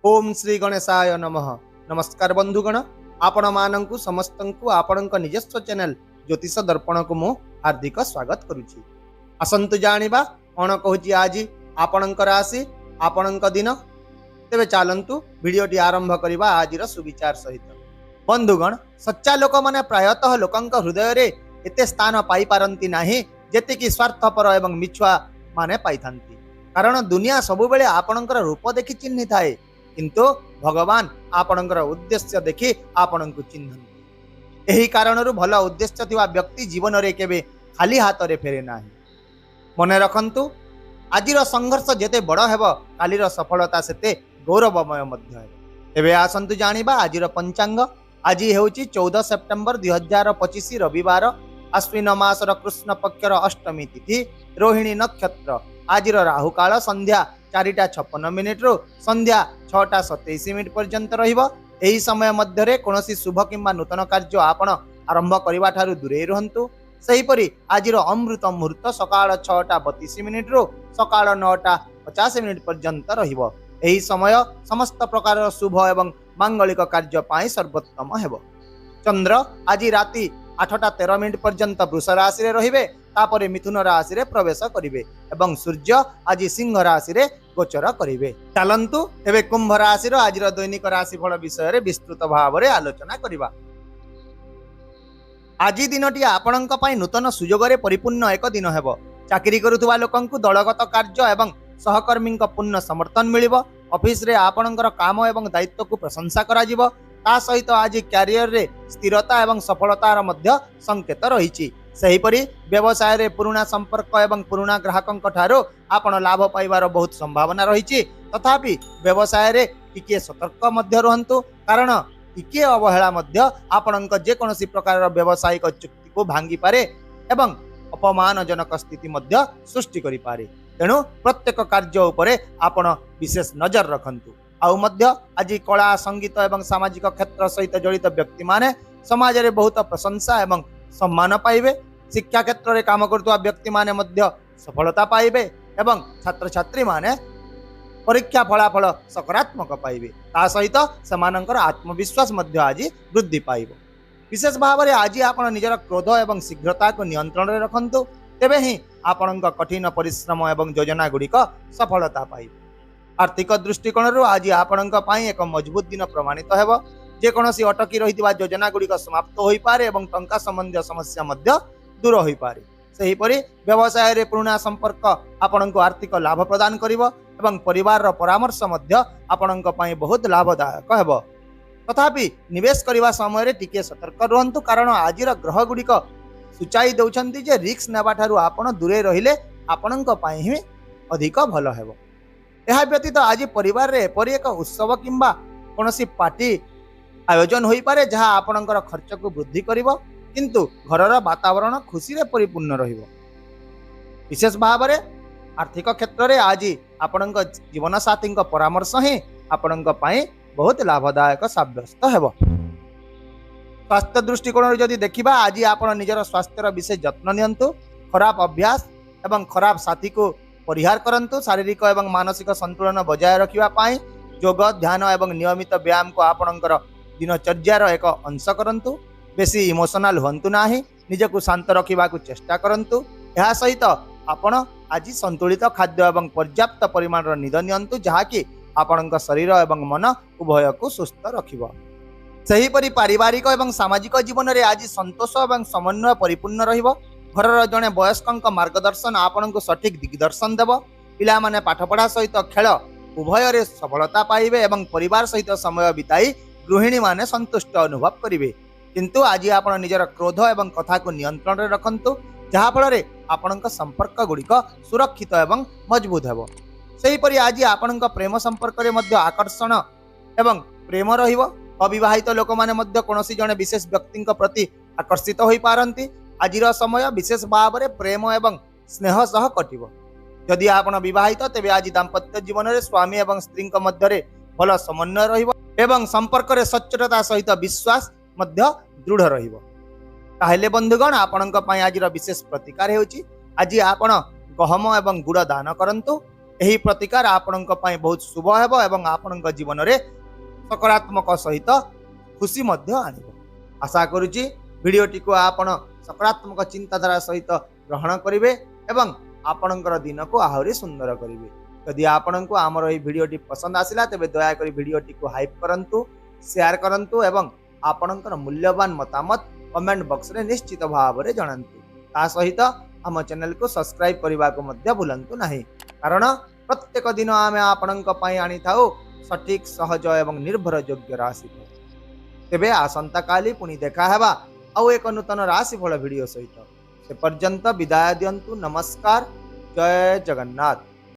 ओम श्री गणेशाय नमः। नमस्कार बंधुगण, आपण मानंकु समस्तंकु आपणक निजस्व चैनल ज्योतिष दर्पण को मु हार्दिक स्वागत करुछि। आसंतु जानिबा कोन कहूछि आज आपणक राशि आपणक दिन। तेबे चालंतु वीडियोटी आरंभ करिबा आजिर सुविचार सहित। बंधुगण, सच्चा लोक माने प्रायतः लोकंक हृदय रे एते स्थान पाई पारंती नाही जेतिकी स्वार्थपर एवं मिछुआ माने पाइथांती। कारण दुनिया सबु बेले आपणकर रूप देखि चिन्हि थाए, किंतु भगवान आपणकर उद्देश्य देखि आपणंकु चिन्हନ୍ତି। एही कारणरु भल उद्देश्य थिवा व्यक्ति जीवन रे केबे खाली हाथ रे फेरे नाही। मने रखंतु, आजिर संघर्ष जेते बड़ हेबो कालीर सफलता सेते गौरवमय मध्य हेबो। एबे आसंतु जानिबा आजिर पंचांग। आज हेउची 14 सेप्टेम्बर 2025 रविवार, अश्विन मासर कृष्ण पक्षर अष्टमी तिथि, रोहिणी नक्षत्र। आजिर राहु काल संध्या 4:56 रु संध्या 6:27 पर्यंत रहिबो। एही समय मध्य रे कोनोसी शुभ किंबा नूतन कार्य आपण आरंभ करिवा ठारु दूरे रहंतु। सेहीपरि आजिर अमृत मुहूर्त सकाळ 6:32 रु सकाळ 9:50 पर्यंत रहिबो। एही समय समस्त प्रकार शुभ एवं मांगलिक कार्य पाई सर्वोत्तम हेबो। चंद्र आज राति 8:13 पर्यंत वृष राशि रे रहिबे, तापरे मिथुन राशि रे प्रवेश करिवे एवं सूर्य आज सिंह राशि रे गोचर करिवे। चलंतु एबे कुंभ राशि रो आजिर दैनिक राशिफल विषय रे विस्तृत भाव रे आलोचना करिबा। आज दिनटी आपणक पई नूतन सुजोग रे परिपूर्ण एक दिन हेबो। चाकरी करुथुवा लोकंकु दलगत कार्य एवं सहकर्मीक पूर्ण समर्थन मिलिबो। ऑफिस रे आपणकर काम एवं दायित्व को प्रशंसा करा जिवो। ता सहित आज कैरियर रे स्थिरता एवं सफलतार मध्य संकेत रहिछि। सेहीपरि व्यवसाय रे पुराना संपर्क एवं पुराना ग्राहकंक ठारो आपण लाभ पाइबार बहुत संभावना रहिछि। तथापि व्यवसाय रे टिके सतर्क मध्य रहंतु, कारण टिके अवहेला मध्य आपणक जे कोनोसी प्रकार व्यवसायिक चुक्ति को भांगी पारे एवं अपमानजनक स्थिति मध्य सृष्टि करि पारे। तेणु प्रत्येक कार्य उपरे आपण विशेष नजर रखंतु। आउ मध्य आज कला संगीत एवं सामाजिक क्षेत्र सहित जड़ित व्यक्ति माने समाज रे बहुत प्रशंसा एवं सम्मान पाइबे। शिक्षा क्षेत्र रे काम करतुवा व्यक्ति माने मध्य सफलता पाइबे एवं छात्र छात्री माने परीक्षा फलाफल सकारात्मक पाइबे। ता सहित समानंकर आत्मविश्वास मध्य आज वृद्धि पाइबो। विशेष भाव रे आज आपण निजर क्रोध एवं शीघ्रता को नियंत्रण रे रखंतु, तेबे ही आपणक कठिन परिश्रम एवं योजना गुड़िक सफलता पाइबे। आर्थिक दृष्टिकोण आज आपणक पई एक मजबूत दिन प्रमाणित हेबो। जे कोनोसी अटकी रहितबा योजना गुड़िक समाप्त होई पारे एवं टंका संबंधी समस्या मध्य दूर होई पारे। सेहीपरि व्यवसाय रे पुराना संपर्क आपणक आर्थिक लाभ प्रदान करिवो एवं परिवार रो परामर्श मध्य आपणक पई बहुत लाभदायक हेबो। तथापि निवेश करिवा समय रे टिके सतर्क रहंतु, कारण आजिर ग्रह गुड़िक सूचाई दउछंती जे रिस्क नेबा ठारु आपण दूरे रहिले आपणक पई ही अधिक भलो हेबो। एहा व्यतीत आज परिवार रे एपरि एक उत्सव किंबा कोनोसी पार्टी आयोजन होई पारे जहा आपणकर खर्च को वृद्धि करिवो, किंतु घरर वातावरण खुशी रे परिपूर्ण रहिबो। विशेष भाव रे आर्थिक क्षेत्र रे आज आपणक जीवन साथी परामर्श ही आपणक पई बहुत लाभदायक साब्यस्त हेबो। स्वास्थ्य दृष्टिकोण जदि देखिबा, आज आपण निजर स्वास्थ्यर विशेष जत्न नियंतु। खराब अभ्यास एवं खराब साथी को परिहार करंतु। शारीरिक एवं मानसिक संतुलन बजाय रखिबा पाई योग ध्यान एवं नियमित व्यायाम को आपणकर दिनचर्यार एक अंश करंतु। बेसी इमोशनल हुंतु नाही, निजको शांत रखिबा को चेष्टा करंतु। एहा सहित आपण आज संतुलित खाद्य एवं पर्याप्त परिमाणर निद नियंतु, जहाकि आपणक शरीर एवं मन उभय को सुस्थ रखिबो। सेहीपरि पारिवारिक एवं सामाजिक जीवन रे आज संतोष एवं समन्वय परिपूर्ण रहिबो। घरर जने वयस्कंक मार्गदर्शन आपणको सठिक दिग्दर्शन देव। पिला माने पाठपढ़ा सहित खेल उभय रे सफलता पाइबे एवं परिवार सहित समय बिताई गृहिणी माने संतुष्ट अनुभव करिवे। किंतु आज आपण निजर क्रोध एवं कथा को नियंत्रण रे रखंतु, जहा फल रे आपणक संपर्क गुड़िक सुरक्षित एवं मजबूत हेबो। सेहीपरि आज आपणक प्रेम संपर्क रे मध्य आकर्षण एवं प्रेम रहिबो। अविवाहित लोक माने मध्य कोनोसी जने विशेष व्यक्तिंक प्रति आकर्षित होई पारंती। आजिर समय विशेष भाव रे प्रेम एवं स्नेह सह कटिबो। यदि आपण विवाहित, तेबे आज दाम्पत्य जीवन रे स्वामी एवं स्त्री मध्य रे भल समन्वय रहिबो एवं संपर्क रे सच्चोटता सहित विश्वास मध्य दृढ़ रहिबो। ताहेले बंधुगण, आपणक पई आजिर विशेष प्रतिकार हेउची। आज आपण गहम एवं गुड़ दान करंतु। यही प्रतिकार आपणक पई बहुत शुभ हेबो एवं आपणक जीवन रे सकारात्मक सहित खुशी मध्य आनिबो। आशा करूची भिडियोटी को आपण सकारात्मक चिंताधारा सहित ग्रहण करिवे एवं आपणकर दिन को आहुरी सुंदर करिवे। यदि आपणको आमर एही भिडियोटी पसंद आसिला तेबे दया करी भिडियोटी को हाइप करंतु, शेयर करंतु एवं आपणकर मूल्यवान मतामत कमेंट बॉक्स रे निश्चित भाव रे जणांतु। ता सहित आम चैनल को सब्सक्राइब करबा को मध्य भूलंतु नाही, कारण प्रत्येक दिन आमे आपणक पई आनी थाउ सठिक सहज एवं निर्भर योग्य राशि। तेबे आसंता काली पुनी देखा हेबा आउ एक नूतन राशिफल भिडियो सहित। से पर्यंत विदाय दियंतु। नमस्कार। जय जगन्नाथ।